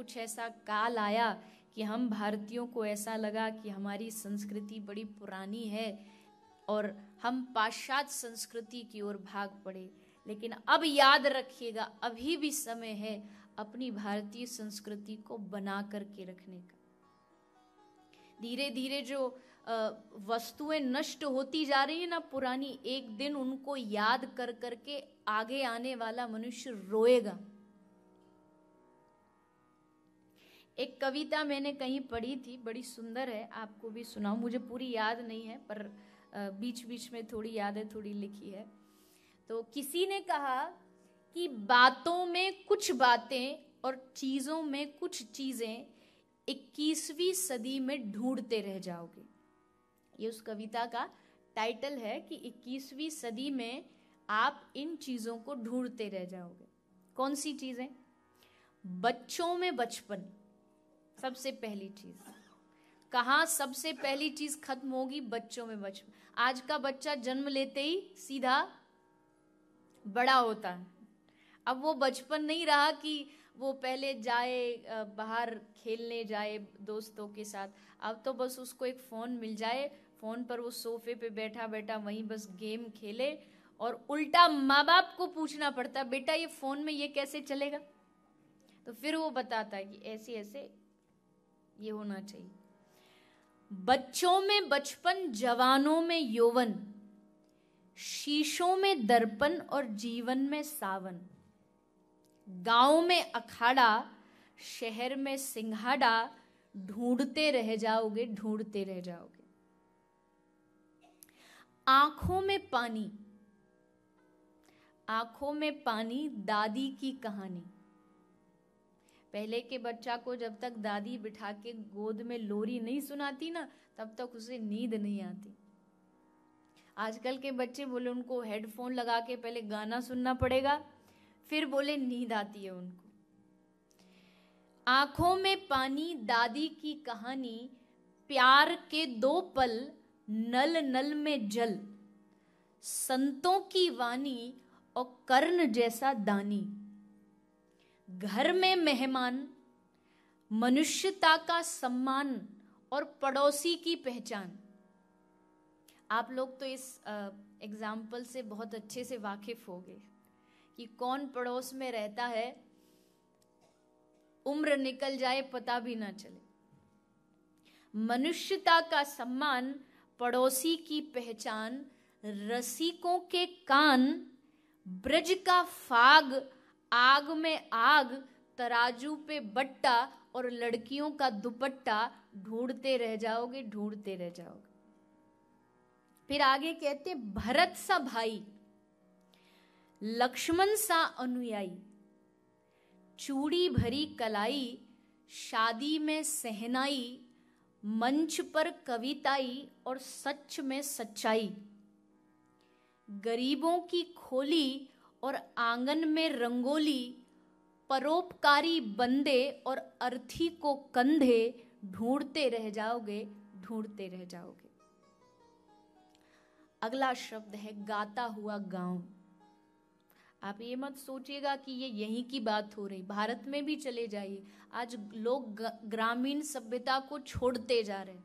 कुछ ऐसा काल आया कि हम भारतीयों को ऐसा लगा कि हमारी संस्कृति बड़ी पुरानी है और हम पाश्चात्य संस्कृति की ओर भाग पड़े। लेकिन अब याद रखिएगा, अभी भी समय है अपनी भारतीय संस्कृति को बना करके रखने का। धीरे धीरे जो वस्तुएं नष्ट होती जा रही है ना पुरानी, एक दिन उनको याद कर करके आगे आने वाला मनुष्य रोएगा। एक कविता मैंने कहीं पढ़ी थी, बड़ी सुंदर है, आपको भी सुनाऊं। मुझे पूरी याद नहीं है पर बीच बीच में थोड़ी याद है, थोड़ी लिखी है। तो किसी ने कहा कि बातों में कुछ बातें और चीजों में कुछ चीजें 21वीं सदी में ढूंढते रह जाओगे। ये उस कविता का टाइटल है कि 21वीं सदी में आप इन चीजों को ढूंढते रह जाओगे। कौन सी चीजें? बच्चों में बचपन सबसे पहली चीज। कहाँ सबसे पहली चीज खत्म होगी? बच्चों में बचपन। आज का बच्चा जन्म लेते ही सीधा बड़ा होता है। अब वो बचपन नहीं रहा कि वो पहले जाए बाहर खेलने जाए दोस्तों के साथ। अब तो बस उसको एक फोन मिल जाए, फोन पर वो सोफे पे बैठा बैठा वहीं बस गेम खेले, और उल्टा माँ बाप को पूछना पड़ता, बेटा ये फोन में ये कैसे चलेगा? तो फिर वो बताता है कि ऐसे ऐसे ये होना चाहिए। बच्चों में बचपन, जवानों में यौवन, शीशों में दर्पण और जीवन में सावन। गांव में अखाड़ा, शहर में सिंघाड़ा, ढूंढते रह जाओगे, ढूंढते रह जाओगे। आंखों में पानी, आंखों में पानी, दादी की कहानी। पहले के बच्चा को जब तक दादी बिठा के गोद में लोरी नहीं सुनाती ना, तब तक उसे नींद नहीं आती। आजकल के बच्चे बोले उनको हेडफोन लगा के पहले गाना सुनना पड़ेगा, फिर बोले नींद आती है उनको। आंखों में पानी, दादी की कहानी, प्यार के 2 पल, नल नल में जल, संतों की वाणी और कर्ण जैसा दानी। घर में मेहमान, मनुष्यता का सम्मान और पड़ोसी की पहचान। आप लोग तो इस एग्जाम्पल से बहुत अच्छे से वाकिफ हो गए कि कौन पड़ोस में रहता है, उम्र निकल जाए पता भी ना चले। मनुष्यता का सम्मान, पड़ोसी की पहचान, रसिकों के कान, ब्रज का फाग, आग में आग, तराजू पे बट्टा और लड़कियों का दुपट्टा। ढूंढते रह जाओगे, ढूंढते रह जाओगे। फिर आगे कहते, भरत सा भाई, लक्ष्मण सा अनुयायी, चूड़ी भरी कलाई, शादी में सहनाई, मंच पर कविताई और सच में सच्चाई। गरीबों की खोली और आंगन में रंगोली, परोपकारी बंदे और अर्थी को कंधे। ढूंढते रह जाओगे, ढूंढते रह जाओगे। अगला शब्द है गाता हुआ गांव। आप ये मत सोचिएगा कि ये यहीं की बात हो रही, भारत में भी चले जाइए। आज लोग ग्रामीण सभ्यता को छोड़ते जा रहे हैं।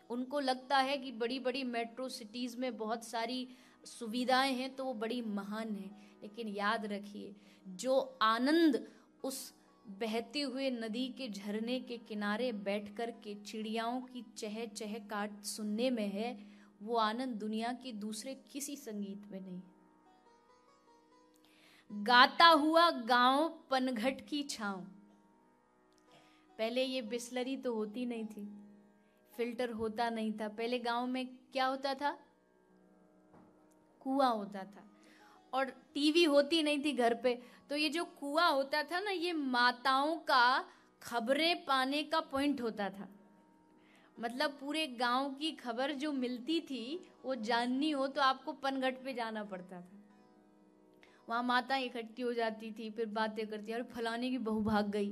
उनको लगता है कि बड़ी बड़ी मेट्रो सिटीज में बहुत सारी सुविधाएं हैं तो वो बड़ी महान है। लेकिन याद रखिए, जो आनंद उस बहते हुए नदी के झरने के किनारे बैठकर के चिड़ियाओं की चह चह काट सुनने में है, वो आनंद दुनिया के दूसरे किसी संगीत में नहीं। गाता हुआ गांव, पनघट की छांव। पहले ये बिस्लरी तो होती नहीं थी, फिल्टर होता नहीं था। पहले गांव में क्या होता था? कुआं होता था, और टीवी होती नहीं थी घर पे। तो ये जो कुआं होता था ना, ये माताओं का खबरें पाने का पॉइंट होता था। मतलब पूरे गांव की खबर जो मिलती थी वो जाननी हो तो आपको पनघट पे जाना पड़ता था। वहां माता इकट्ठी हो जाती थी, फिर बातें करती, अरे फलाने की बहू भाग गई,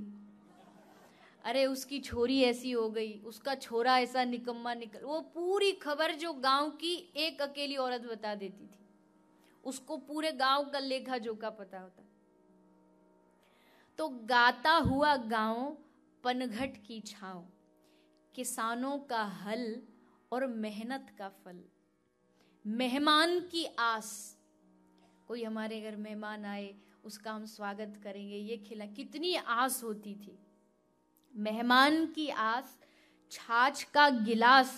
अरे उसकी छोरी ऐसी हो गई, उसका छोरा ऐसा निकम्मा निकल। वो पूरी खबर जो गांव की एक अकेली औरत बता देती थी, उसको पूरे गांव का लेखा जोखा पता होता। तो गाता हुआ गाँव पनघट की छाँव, किसानों का हल और मेहनत का फल, मेहमान की आस, कोई हमारे घर मेहमान आए उसका हम स्वागत करेंगे, ये खिला, कितनी आस होती थी। मेहमान की आस, छाछ का गिलास,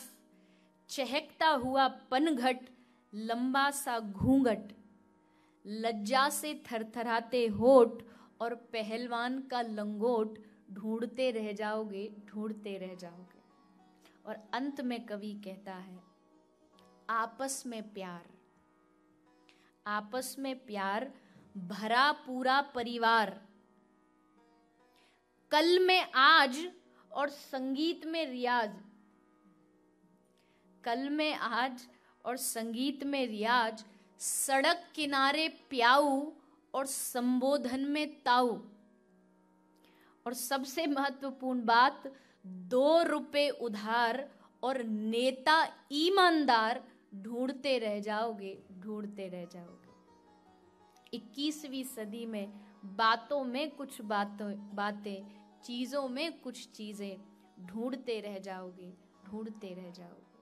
चहकता हुआ पनघट, लंबा सा घूंघट, लज्जा से थरथराते होठ और पहलवान का लंगोट, ढूंढते रह जाओगे, ढूंढते रह जाओगे। और अंत में कवि कहता है, आपस में प्यार, आपस में प्यार भरा पूरा परिवार, कल में आज और संगीत में रियाज, कल में आज और संगीत में रियाज, सड़क किनारे प्याऊ और संबोधन में ताऊ, और सबसे महत्वपूर्ण बात, 2 रुपए उधार और नेता ईमानदार, ढूंढते रह जाओगे, ढूंढते रह जाओगे। 21वीं सदी में बातों में कुछ बातें, चीजों में कुछ चीजें, ढूंढते रह जाओगे, ढूंढते रह जाओगे।